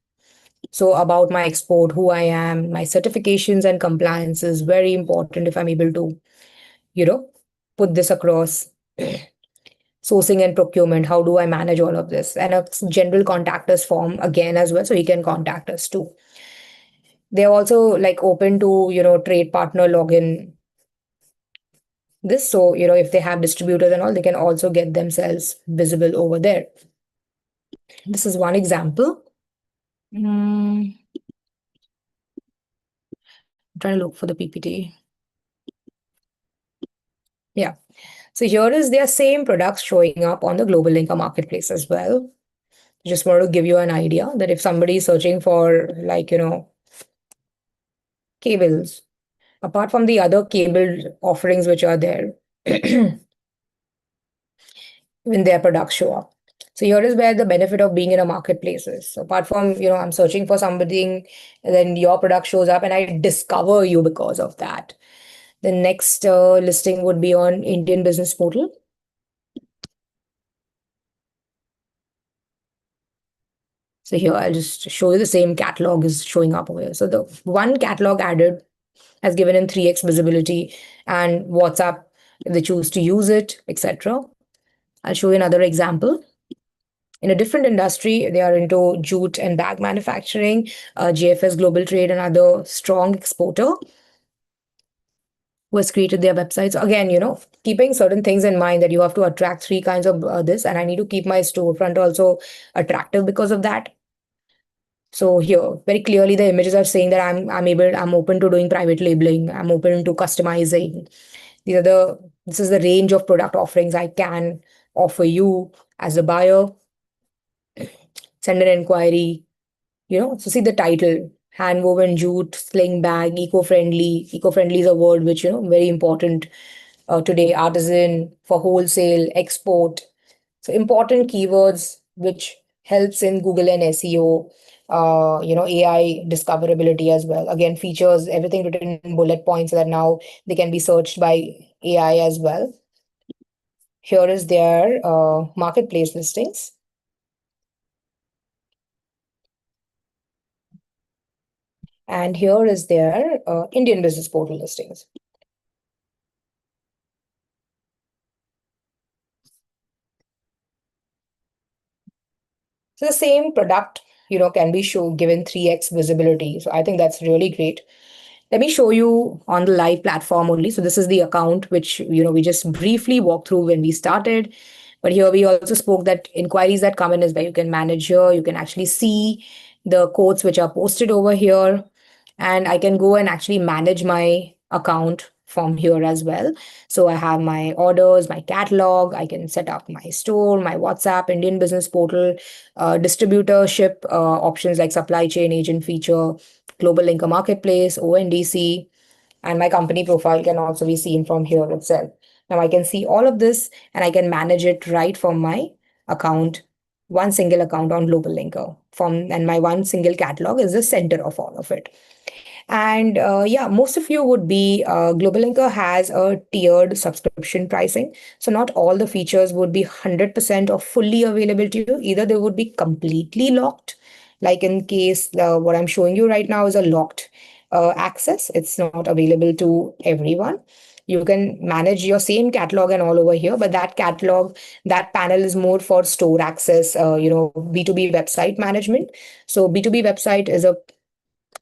Speaker 1: So about my export, who I am, my certifications and compliance is very important if I'm able to, put this across. Sourcing and procurement, how do I manage all of this? And a general contact us form again as well, so he can contact us too. They're also like open to, trade partner login this. So, if they have distributors and all, they can also get themselves visible over there. This is one example. I'm trying to look for the PPT. Yeah. So here is their same products showing up on the globalLinker marketplace as well. Just want to give you an idea that if somebody is searching for cables, apart from the other cable offerings which are there, when their products show up. So here is where the benefit of being in a marketplace is. So apart from, I'm searching for something, and then your product shows up and I discover you because of that. The next listing would be on Indian Business Portal. So here I'll just show you the same catalog is showing up over here. So the one catalog added has given in 3x visibility, and WhatsApp, if they choose to use it, etc. I'll show you another example. In a different industry, they are into jute and bag manufacturing, JFS Global Trade, another strong exporter who has created their websites. Again, keeping certain things in mind that you have to attract three kinds of this, and I need to keep my storefront also attractive because of that. So here, very clearly, the images are saying that I'm open to doing private labeling. I'm open to customizing. This is the range of product offerings I can offer you as a buyer. Send an inquiry. So see the title: hand-woven jute, sling bag, eco-friendly. Eco-friendly is a word which, very important today. Artisan, for wholesale, export. So important keywords which helps in Google and SEO, AI discoverability as well. Again, features everything written in bullet points so that now they can be searched by AI as well. Here is their marketplace listings. And here is their Indian business portal listings. So the same product, can be given 3x visibility. So I think that's really great. Let me show you on the live platform only. So this is the account which, we just briefly walked through when we started. But here we also spoke that inquiries that come in is where you can manage here. You can actually see the quotes which are posted over here. And I can go and actually manage my account from here as well. So I have my orders, my catalog, I can set up my store, my WhatsApp, Indian business portal, distributorship options like supply chain, agent feature, globalLinker marketplace, ONDC, and my company profile can also be seen from here itself. Now I can see all of this and I can manage it right from my account, one single account on globalLinker. And my one single catalog is the center of all of it. And yeah, most of you would be globalLinker has a tiered subscription pricing. So not all the features would be 100% or fully available to you. Either they would be completely locked, like in case what I'm showing you right now is a locked access. It's not available to everyone. You can manage your same catalog and all over here, but that catalog, that panel is more for store access, B2B website management. So B2B website is a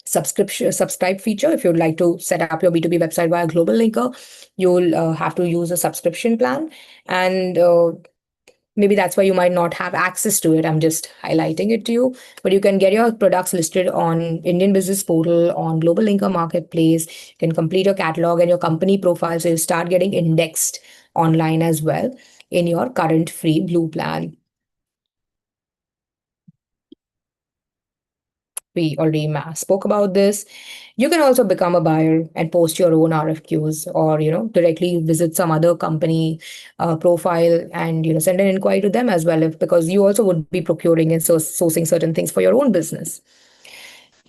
Speaker 1: subscribe feature. If you'd like to set up your B2B website via globalLinker, you'll have to use a subscription plan. And maybe that's why you might not have access to it. I'm just highlighting it to you. But you can get your products listed on Indian Business Portal, on globalLinker Marketplace. You can complete your catalog and your company profile. So you start getting indexed online as well in your current free blue plan. We already spoke about this. You can also become a buyer and post your own RFQs, or directly visit some other company profile and send an inquiry to them as well, if because you also would be procuring and sourcing certain things for your own business.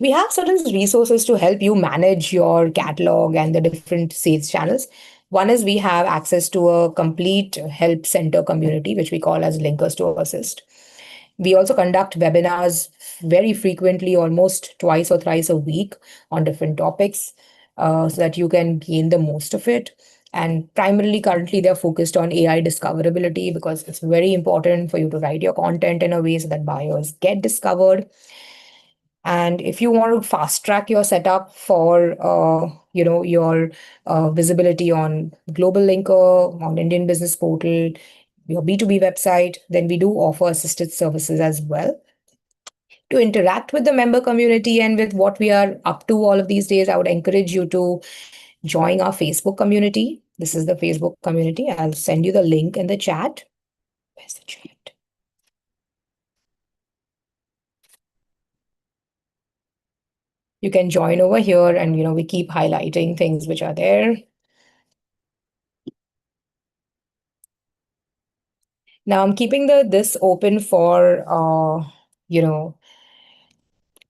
Speaker 1: We have certain resources to help you manage your catalog and the different sales channels. One is we have access to a complete help center community, which we call as Linkers to Assist. We also conduct webinars very frequently, almost twice or thrice a week on different topics, so that you can gain the most of it. And primarily, currently, they're focused on AI discoverability because it's very important for you to write your content in a way so that buyers get discovered. And if you want to fast track your setup for, your visibility on globalLinker, on Indian Business Portal, your B2B website, then we do offer assisted services as well. To interact with the member community and with what we are up to all of these days, I would encourage you to join our Facebook community. This is the Facebook community. I'll send you the link in the chat. Where's the chat? You can join over here and, we keep highlighting things which are there. Now I'm keeping this open for,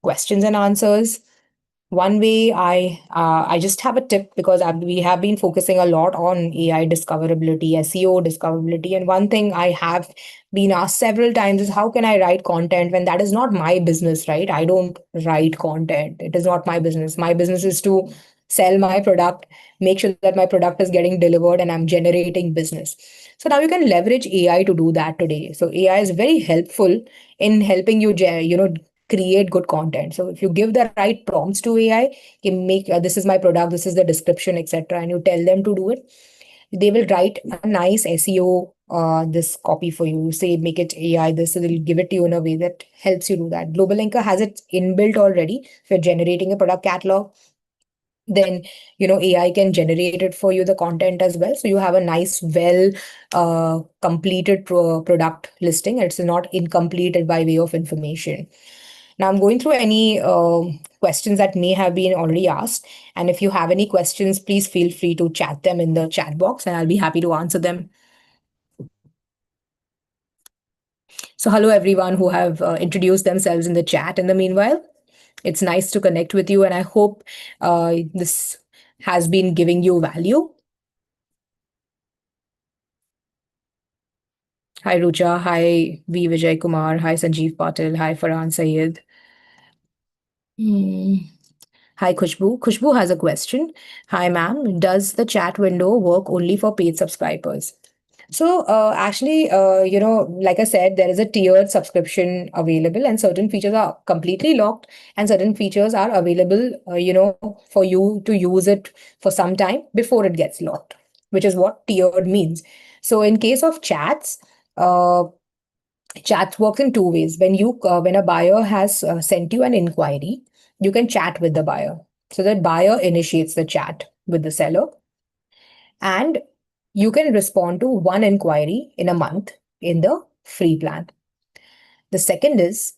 Speaker 1: questions and answers. One way I just have a tip because we have been focusing a lot on AI discoverability, SEO discoverability, and one thing I have been asked several times is how can I write content when that is not my business, right? I don't write content. It is not my business. My business is to sell my product, make sure that my product is getting delivered, and I'm generating business. So now you can leverage AI to do that today. So AI is very helpful in helping you, create good content. So if you give the right prompts to AI, you make this is my product, this is the description, etc., and you tell them to do it, they will write a nice SEO this copy for you. You say make it AI this, so they'll give it to you in a way that helps you do that. globalLinker has it inbuilt already. If you're generating a product catalog, then AI can generate it for you, the content as well, so you have a nice well completed product listing. It's not incomplete by way of information. Now I'm going through any questions that may have been already asked, and if you have any questions, please feel free to chat them in the chat box and I'll be happy to answer them. So, hello everyone who have introduced themselves in the chat in the meanwhile. It's nice to connect with you, and I hope this has been giving you value. Hi Rucha, hi V. Vijay Kumar, hi Sanjeev Patil, hi Farhan Sayed. Hmm. Hi Khushbu. Khushbu has a question. Hi ma'am, does the chat window work only for paid subscribers? So actually, like I said, there is a tiered subscription available, and certain features are completely locked, and certain features are available, for you to use it for some time before it gets locked, which is what tiered means. So in case of chats, uh, chat works in two ways. When a buyer has sent you an inquiry, you can chat with the buyer. So that buyer initiates the chat with the seller, and you can respond to one inquiry in a month in the free plan. The second is,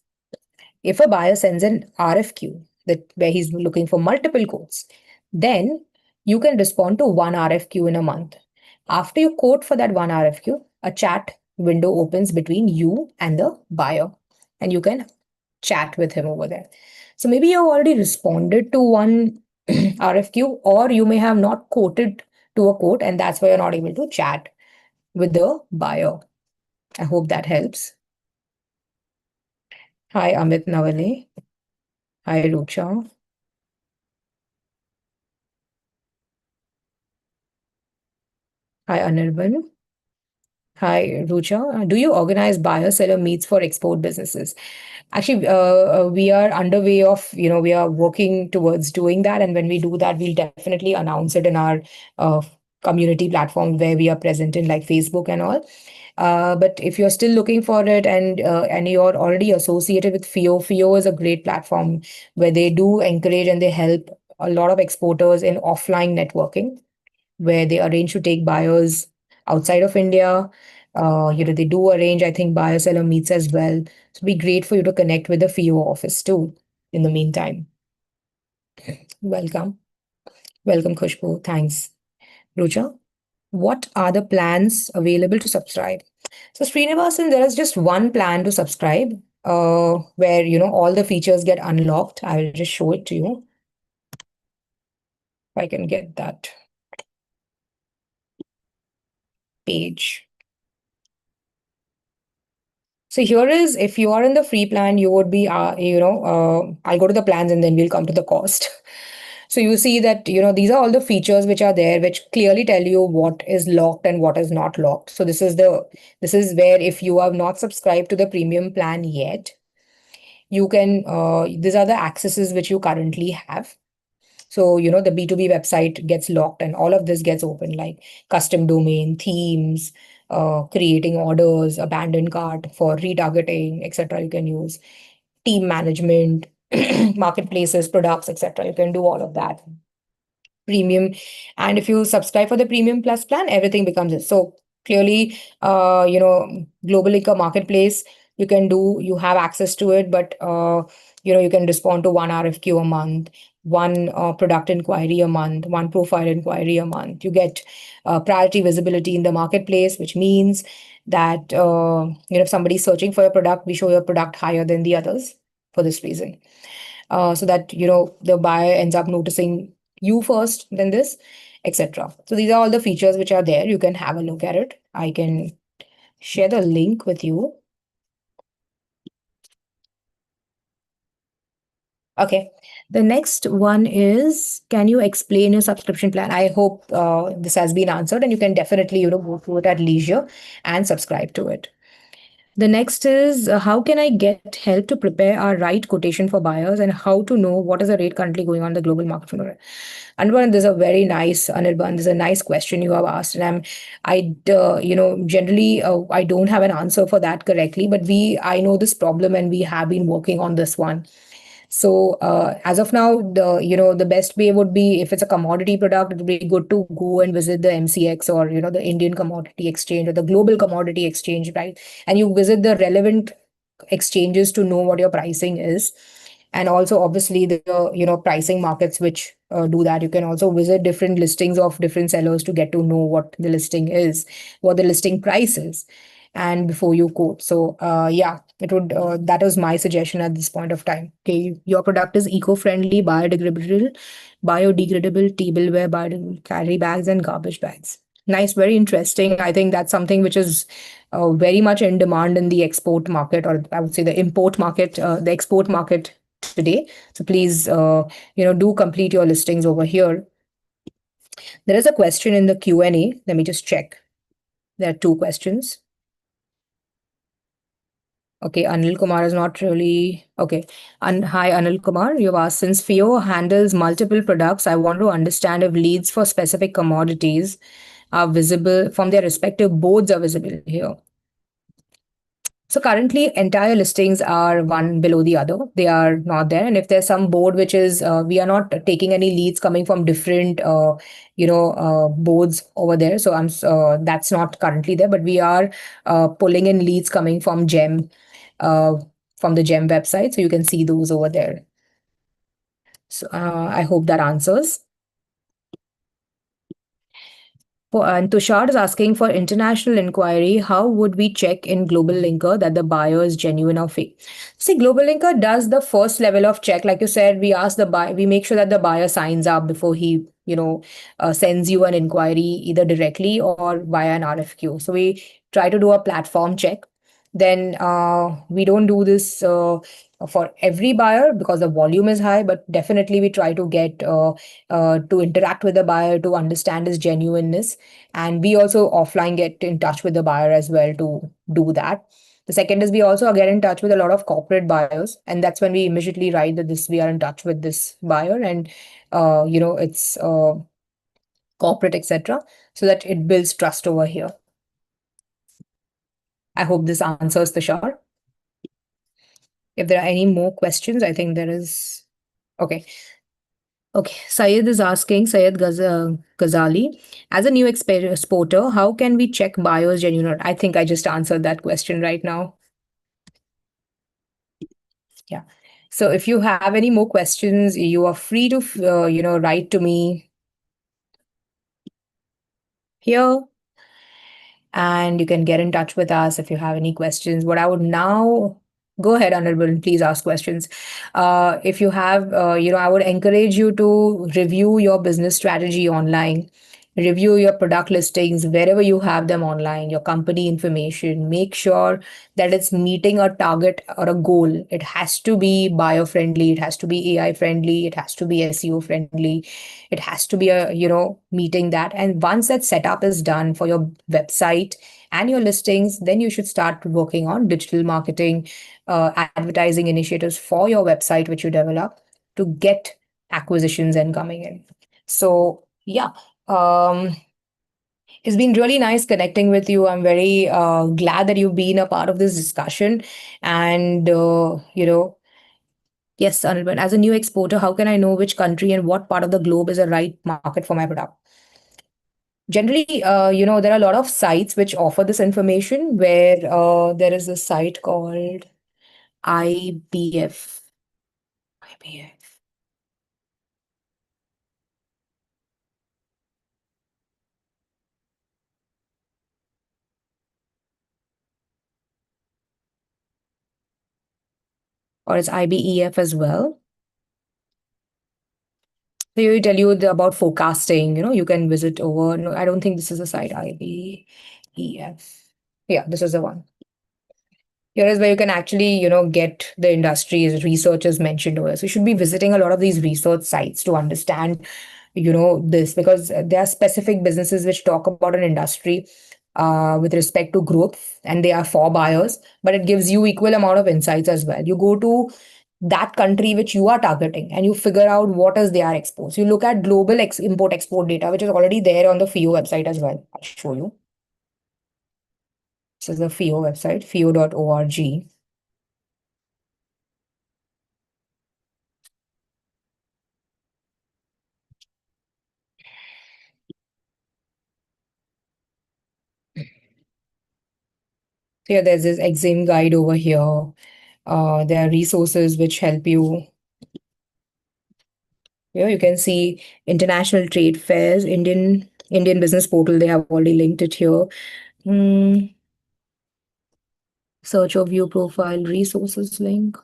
Speaker 1: if a buyer sends an RFQ that where he's looking for multiple quotes, then you can respond to one RFQ in a month. After you quote for that one RFQ, a chat window opens between you and the buyer, and you can chat with him over there. So maybe you've already responded to one RFQ, or you may have not quoted to a quote, and that's why you're not able to chat with the buyer. I hope that helps. Hi, Amit Nawale. Hi, Rucha. Hi, Anirban. Hi, Rucha. Do you organize buyer-seller meets for export businesses? Actually, we are underway of, we are working towards doing that. And when we do that, we'll definitely announce it in our uh, community platform where we are present in, like Facebook and all. But if you're still looking for it, and you're already associated with FIO is a great platform where they do encourage and they help a lot of exporters in offline networking, where they arrange to take buyers outside of India. They do arrange, I think, buyer seller meets as well. So it'd be great for you to connect with the FIO office too in the meantime. Welcome. Welcome, Khushbu. Thanks. Rucha, what are the plans available to subscribe? So, Srinivasan, there is just one plan to subscribe, where all the features get unlocked. I will just show it to you if I can get that page. So here is, if you are in the free plan, you would be, I'll go to the plans and then we'll come to the cost. So you see that, these are all the features which are there, which clearly tell you what is locked and what is not locked. So this is where, if you have not subscribed to the premium plan yet, you can, these are the accesses which you currently have. So, the B2B website gets locked and all of this gets open, like custom domain, themes, creating orders, abandoned cart for retargeting, etc. You can use team management, marketplaces, products, etc. You can do all of that. Premium. And if you subscribe for the premium plus plan, everything becomes it. So clearly, globalLinker marketplace, you have access to it, but you can respond to one RFQ a month, one product inquiry a month, one profile inquiry a month. You get priority visibility in the marketplace, which means that if somebody's searching for a product, we show your product higher than the others for this reason. So that the buyer ends up noticing you first, then this, etc. So these are all the features which are there. You can have a look at it. I can share the link with you. Okay. The next one is, can you explain your subscription plan? I hope this has been answered, and you can definitely, go through it at leisure and subscribe to it. The next is, how can I get help to prepare our right quotation for buyers, and how to know what is the rate currently going on in the global market for? Anirban, this is a very nice, Anirban, this is a nice question you have asked, and generally, I don't have an answer for that correctly, but I know this problem, and we have been working on this one. So as of now, the best way would be, if it's a commodity product, it would be good to go and visit the MCX, or the Indian Commodity Exchange or the Global Commodity Exchange, right? And you visit the relevant exchanges to know what your pricing is. And also, obviously, the pricing markets which do that. You can also visit different listings of different sellers to get to know what the listing is, what the listing price is. and before you quote. So yeah, it would that was my suggestion at this point of time. Okay, your product is eco-friendly, biodegradable tableware, biodegradable carry bags, and garbage bags. Nice, very interesting. I think that's something which is very much in demand in the export market, or I would say the import market, the export market today. So please, do complete your listings over here. There is a question in the Q&A. Let me just check. There are two questions. Okay, Anil Kumar is not really okay. Hi, Anil Kumar. You've asked, since FIO handles multiple products, I want to understand if leads for specific commodities are visible from their respective boards are visible here. So currently, entire listings are one below the other. They are not there. And if there's some board which is, we are not taking any leads coming from different, boards over there. So that's not currently there. But we are pulling in leads coming uh, from the GEM website. So you can see those over there. So I hope that answers. And Tushar is asking, for international inquiry, how would we check in globalLinker that the buyer is genuine or fake? See, globalLinker does the first level of check. Like you said, we ask the buyer, we make sure that the buyer signs up before he, sends you an inquiry either directly or via an RFQ. So we try to do a platform check. Then we don't do this for every buyer because the volume is high, but definitely we try to get to interact with the buyer to understand his genuineness. And we also offline get in touch with the buyer as well to do that. The second is we also get in touch with a lot of corporate buyers, and that's when we immediately write that this we are in touch with this buyer, and it's corporate, etc., so that it builds trust over here. I hope this answers the short. If there are any more questions, I think there is. Okay. Okay. Syed is asking, Ghazali, as a new exporter, how can we check buyers genuine? I think I just answered that question right now. Yeah. So if you have any more questions, you are free to, write to me here, and you can get in touch with us if you have any questions. What I would now go ahead, Honorable, and please ask questions. If you have, I would encourage you to review your business strategy online, review your product listings wherever you have them online, your company information. Make sure that it's meeting a target or a goal. It has to be bio friendly, it has to be AI friendly, it has to be SEO friendly, it has to be meeting that. And once that setup is done for your website and your listings, then you should start working on digital marketing, advertising initiatives for your website which you develop to get acquisitions and coming in. So yeah, it's been really nice connecting with you. I'm very glad that you've been a part of this discussion. And, yes, Anirban, as a new exporter, how can I know which country and what part of the globe is a right market for my product? Generally, there are a lot of sites which offer this information where there is a site called IBF. IBF. Or it's IBEF as well. So you tell you about forecasting, you can visit over. No, I don't think this is a site, IBEF. Yeah, this is the one. Here is where you can actually, get the industries, researchers mentioned over. So you should be visiting a lot of these research sites to understand, this, because there are specific businesses which talk about an industry with respect to growth, and they are for buyers, but it gives you equal amount of insights as well. You go to that country which you are targeting and you figure out what is their exports. You look at global import export data, which is already there on the FIO website as well. I'll show you. This is the FIO website, fio.org. So yeah, there's this exam guide over here. There are resources which help you. You can see international trade fairs, Indian business portal. They have already linked it here. Hmm. Search or view profile resources link.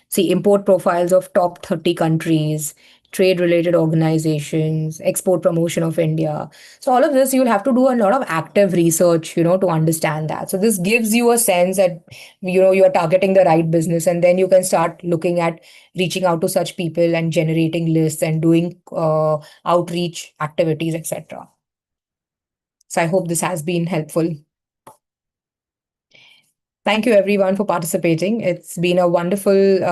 Speaker 1: See, import profiles of top 30 countries, trade related organizations, export promotion of India. So, all of this, you'll have to do a lot of active research, to understand that. So, this gives you a sense that, you are targeting the right business. And then you can start looking at reaching out to such people and generating lists and doing outreach activities, etc. So, I hope this has been helpful. Thank you everyone for participating. It's been wonderful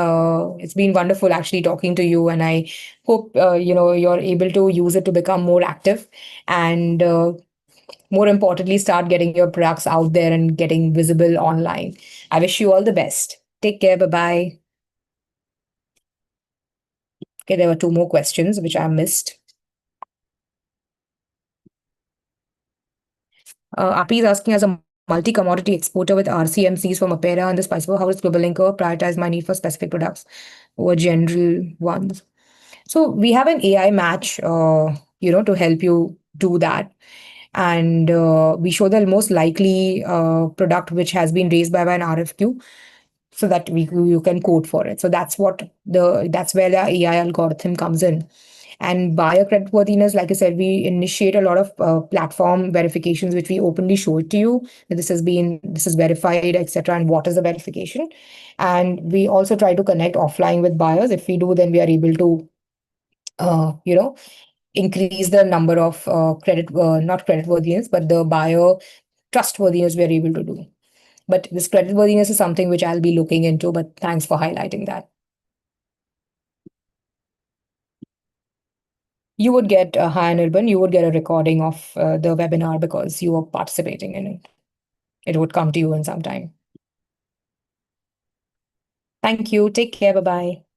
Speaker 1: actually talking to you, and I hope you're able to use it to become more active and more importantly start getting your products out there and getting visible online. I wish you all the best. Take care. Bye bye. Okay, there were two more questions which I missed. Api is asking, as a multi-commodity exporter with RCMCs from Apera and the Spice World, how does globalLinker prioritize my need for specific products over general ones? So we have an AI match, to help you do that. And we show the most likely product which has been raised by an RFQ so that you can code for it. So that's where the AI algorithm comes in. And buyer creditworthiness, like I said, we initiate a lot of platform verifications, which we openly show it to you. That this is verified, etc. And what is the verification? And we also try to connect offline with buyers. If we do, then we are able to, uh, you know, increase the number of not creditworthiness, but the buyer trustworthiness we are able to do. But this creditworthiness is something which I'll be looking into. But thanks for highlighting that. You would get Hi Anirban, you would get a recording of the webinar because you were participating in it. It would come to you in some time. Thank you. Take care. Bye bye.